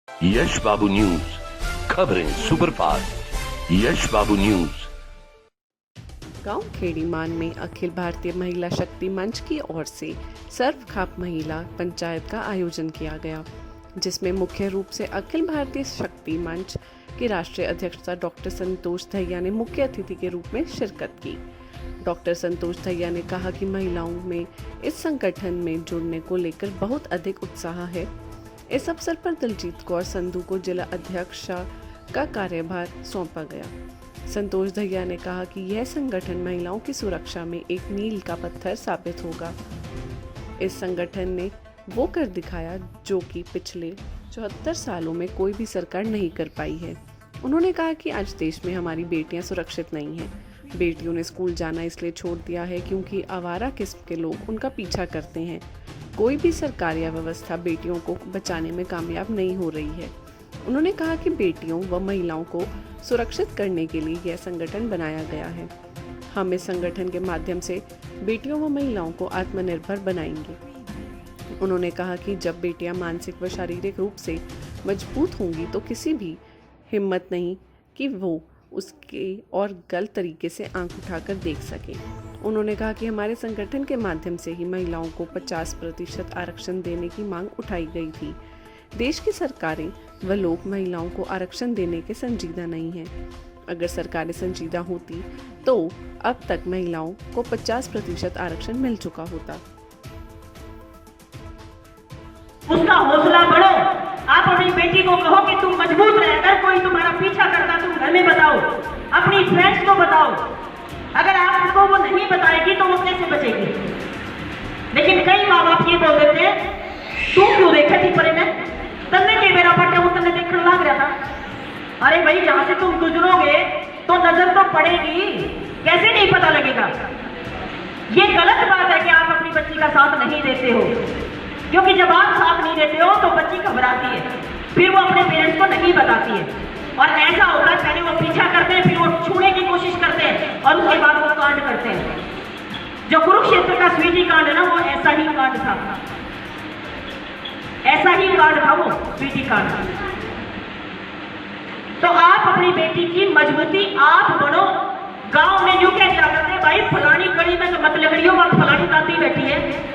यश बाबू news, खबरें superfast. यश बाबू news. गांव खेड़ीमान में अखिल भारतीय महिला शक्ति मंच की ओर से सर्व खाप महिला पंचायत का आयोजन किया गया, जिसमें मुख्य रूप से अखिल भारतीय शक्ति मंच के राष्ट्रीय अध्यक्ष डॉक्टर संतोष दहिया ने मुख्य अतिथि के रूप में शिरकत की। डॉक्टर संतोष दहिया ने कहा कि महिलाओं में इस संगठन में जुड़ने को लेकर बहुत अधिक उत्साह है। इस अवसर पर दलजीत कौर संधू को जिला अध्यक्ष का कार्यभार सौंपा गया। संतोष दहिया ने कहा कि यह संगठन महिलाओं की सुरक्षा में एक मील का पत्थर साबित होगा। इस संगठन ने वो कर दिखाया जो कि पिछले 74 सालों में कोई भी सरकार नहीं कर पाई है। उन्होंने कहा कि आज देश में हमारी बेटियां सुरक्षित नहीं हैं। बेटियों ने स्कूल जाना इसलिए छोड़ दिया है क्योंकि आवारा किस्म के लोग उनका पीछा करते हैं। कोई भी सरकार या व्यवस्था बेटियों को बचाने में कामयाब नहीं हो रही है। उन्होंने कहा कि बेटियों व महिलाओं को सुरक्षित करने के लिए यह संगठन बनाया गया है। हम इस संगठन के माध्यम से बेटियों व महिलाओं को आत्मनिर्भर बनाएंगे। उन्होंने कहा कि जब बेटियां मानसिक व शारीरिक रूप से मजबूत होंगी तो किसी भी हिम्मत नहीं कि वो उसके और गलत तरीके से आंख उठाकर देख सके। उन्होंने कहा कि हमारे संगठन के माध्यम से ही महिलाओं को 50% आरक्षण देने की मांग उठाई गई थी। देश की सरकारें व लोग महिलाओं को आरक्षण देने के संजीदा नहीं हैं। अगर सरकारें संजीदा होती तो अब तक महिलाओं को 50% आरक्षण मिल चुका होता। उसका हौसला बढ़ो। आप अपनी बेटी को कहो कि तुम मजबूत रहकर, कोई तुम्हारा पीछा करता तुम घर में बताओ, अपनी फ्रेंड्स को बताओ। अगर आपको वो नहीं बताएगी तो वो कैसे बचेगी? लेकिन कई माँ बाप ये बोल देते हैं, तू क्यों देखे थी परे में तन्ने के मेरा पट्टे वो तन्ने देखने लग रहा था। अरे भाई, जहां से तुम गुजरोगे तो नजर तो पड़ेगी, कैसे नहीं पता लगेगा? ये गलत बात है कि आप अपनी बच्ची का साथ नहीं देते हो, क्योंकि जब आप साथ नहीं देते हो तो बच्ची घबराती है, फिर वो अपने पेरेंट्स को नहीं बताती है। और ऐसा होता है, पहले वो पीछा करते हैं, फिर वो छूने की कोशिश करते हैं और उसके बाद वो कांड करते हैं। जो कुरुक्षेत्र का स्वीटी कांड है ना, वो ऐसा ही कांड था, ऐसा ही कांड था वो स्वीटी कांड। तो आप अपनी बेटी की मजबूती आप बनो। गांव में यूं कह दिया करते, भाई फलानी कड़ी में तो मत लकड़ियों का फलानी ताती बैठी है।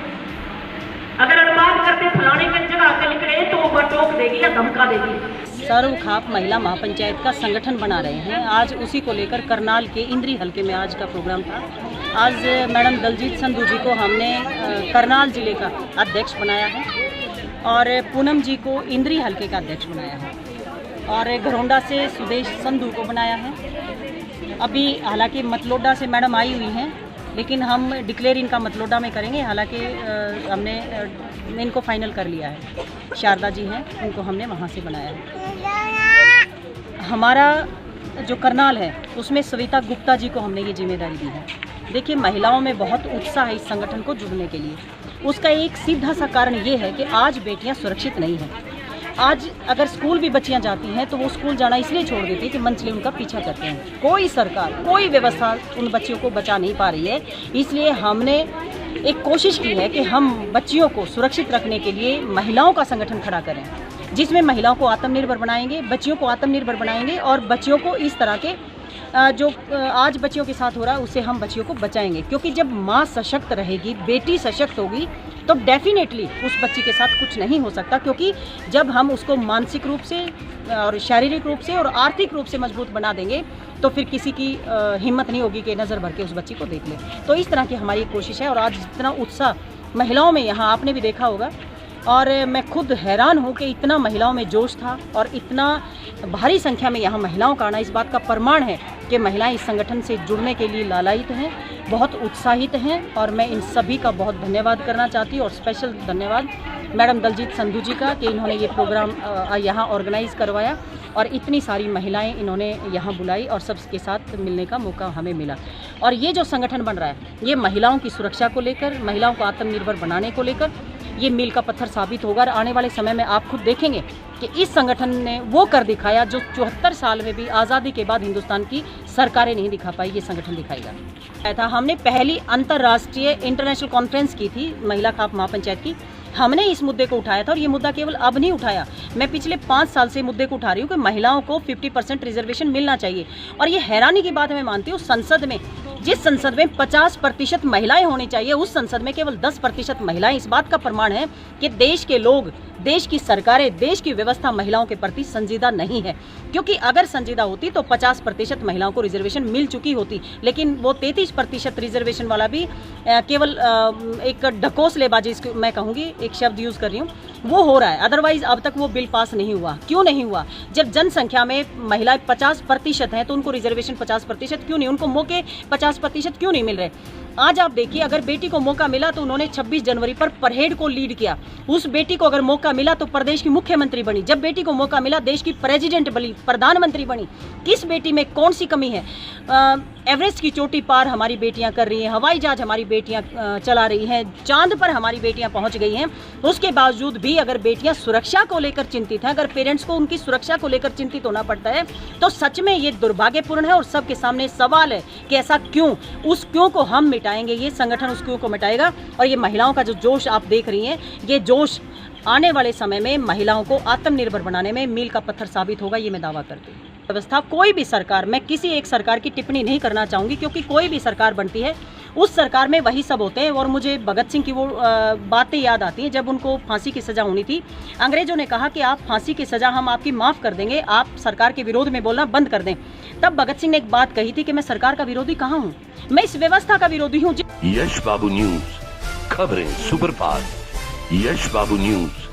अगर अनुवाद करते फलाने की जगह के निकले तो वो टोक देगी या धमका देगी। सर्व खाप महिला महापंचायत का संगठन बना रहे हैं। आज उसी को लेकर करनाल के इंद्री हलके में आज का प्रोग्राम था। आज मैडम दलजीत संधू जी को हमने करनाल जिले का अध्यक्ष बनाया है और पूनम जी को इंद्री हलके का अध्यक्ष बनाया है और घरौंडा से सुदेश संधू को बनाया है। अभी हालांकि मतलोडा से मैडम आई हुई हैं, लेकिन हम डिक्लेयर इनका मतलोडा में करेंगे। हालांकि हमने इनको फाइनल कर लिया है। शारदा जी हैं, उनको हमने वहाँ से बनाया है। हमारा जो करनाल है उसमें सविता गुप्ता जी को हमने ये जिम्मेदारी दी है। देखिए, महिलाओं में बहुत उत्साह है इस संगठन को जुड़ने के लिए। उसका एक सीधा सा कारण ये है कि आज बेटियाँ सुरक्षित नहीं हैं। आज अगर स्कूल भी बच्चियां जाती हैं तो वो स्कूल जाना इसलिए छोड़ देती है कि मंथली उनका पीछा करते हैं। कोई सरकार, कोई व्यवस्था उन बच्चियों को बचा नहीं पा रही है। इसलिए हमने एक कोशिश की है कि हम बच्चियों को सुरक्षित रखने के लिए महिलाओं का संगठन खड़ा करें, जिसमें महिलाओं को आत्मनिर्भर बनाएंगे, बच्चियों को आत्मनिर्भर बनाएंगे और बच्चियों को इस तरह के जो आज बच्चियों के साथ हो रहा है उससे हम बच्चियों को बचाएंगे। क्योंकि जब माँ सशक्त रहेगी, बेटी सशक्त होगी, तो डेफिनेटली उस बच्ची के साथ कुछ नहीं हो सकता। क्योंकि जब हम उसको मानसिक रूप से और शारीरिक रूप से और आर्थिक रूप से मजबूत बना देंगे तो फिर किसी की हिम्मत नहीं होगी कि नज़र भर के उस बच्ची को देख ले। तो इस तरह की हमारी कोशिश है और आज जितना उत्साह महिलाओं में यहाँ आपने भी देखा होगा और मैं खुद हैरान हूँ कि इतना महिलाओं में जोश था और इतना भारी संख्या में यहाँ महिलाओं का आना इस बात का प्रमाण है कि महिलाएं इस संगठन से जुड़ने के लिए लालायित हैं, बहुत उत्साहित हैं। और मैं इन सभी का बहुत धन्यवाद करना चाहती हूँ और स्पेशल धन्यवाद मैडम दलजीत संधू जी का कि इन्होंने ये प्रोग्राम यहाँ ऑर्गेनाइज़ करवाया और इतनी सारी महिलाएं इन्होंने यहाँ बुलाई और सबके साथ मिलने का मौका हमें मिला। और ये जो संगठन बन रहा है ये महिलाओं की सुरक्षा को लेकर, महिलाओं को आत्मनिर्भर बनाने को लेकर ये मील का पत्थर साबित होगा। और आने वाले समय में आप खुद देखेंगे कि इस संगठन ने वो कर दिखाया जो 74 साल में भी आज़ादी के बाद हिंदुस्तान की सरकारें नहीं दिखा पाई, ये संगठन दिखाएगा। हमने पहली अंतर्राष्ट्रीय इंटरनेशनल कॉन्फ्रेंस की थी महिला खाप महापंचायत की। हमने इस मुद्दे को उठाया था और ये मुद्दा केवल अब नहीं उठाया, मैं पिछले 5 साल से मुद्दे को उठा रही हूँ कि महिलाओं को 50% रिजर्वेशन मिलना चाहिए। और ये हैरानी की बात मैं मानती हूँ, संसद में जिस संसद में 50% महिलाएं होनी चाहिए, उस संसद में केवल 10% महिलाएं। इस बात का प्रमाण है कि देश के लोग, देश की सरकारें, देश की व्यवस्था महिलाओं के प्रति संजीदा नहीं है। क्योंकि अगर संजीदा होती तो 50% महिलाओं को रिजर्वेशन मिल चुकी होती, लेकिन वो 33% रिजर्वेशन वाला भी केवल एक ढकोसलेबाजी, मैं कहूँगी, एक शब्द यूज़ कर रही हूँ, वो हो रहा है। अदरवाइज अब तक वो बिल पास नहीं हुआ। क्यों नहीं हुआ? जब जनसंख्या में महिलाएं 50% हैं तो उनको रिजर्वेशन 50% क्यों नहीं, उनको मौके 50% क्यों नहीं मिल रहे? आज आप देखिए, अगर बेटी को मौका मिला तो उन्होंने 26 जनवरी पर परेड को लीड किया। उस बेटी को अगर मौका मिला तो प्रदेश की मुख्यमंत्री बनी। जब बेटी को मौका मिला देश की प्रेसिडेंट बनी, प्रधानमंत्री बनी। किस बेटी में कौन सी कमी है? एवरेस्ट की चोटी पार हमारी बेटियां कर रही हैं, हवाई जहाज हमारी बेटियां चला रही हैं, चांद पर हमारी बेटियां पहुंच गई हैं। उसके बावजूद भी अगर बेटियां सुरक्षा को लेकर चिंतित हैं, अगर पेरेंट्स को उनकी सुरक्षा को लेकर चिंतित होना पड़ता है, तो सच में ये दुर्भाग्यपूर्ण है। और सबके सामने सवाल है कि ऐसा क्यों? उस क्यों को हम मिटाएंगे, ये संगठन उस क्यों को मिटाएगा। और ये महिलाओं का जो जोश आप देख रही हैं, ये जोश आने वाले समय में महिलाओं को आत्मनिर्भर बनाने में मील का पत्थर साबित होगा, ये मैं दावा करती हूँ। व्यवस्था, कोई भी सरकार, मैं किसी एक सरकार की टिप्पणी नहीं करना चाहूँगी, क्योंकि कोई भी सरकार बनती है उस सरकार में वही सब होते हैं। और मुझे भगत सिंह की वो बातें याद आती हैं जब उनको फांसी की सज़ा होनी थी। अंग्रेजों ने कहा कि आप फांसी की सज़ा हम आपकी माफ़ कर देंगे, आप सरकार के विरोध में बोलना बंद कर दें। तब भगत सिंह ने एक बात कही थी कि मैं सरकार का विरोधी कहाँ हूँ, मैं इस व्यवस्था का विरोधी हूँ। यश बाबू न्यूज, खबरें सुपरफास्ट। यश बाबू न्यूज।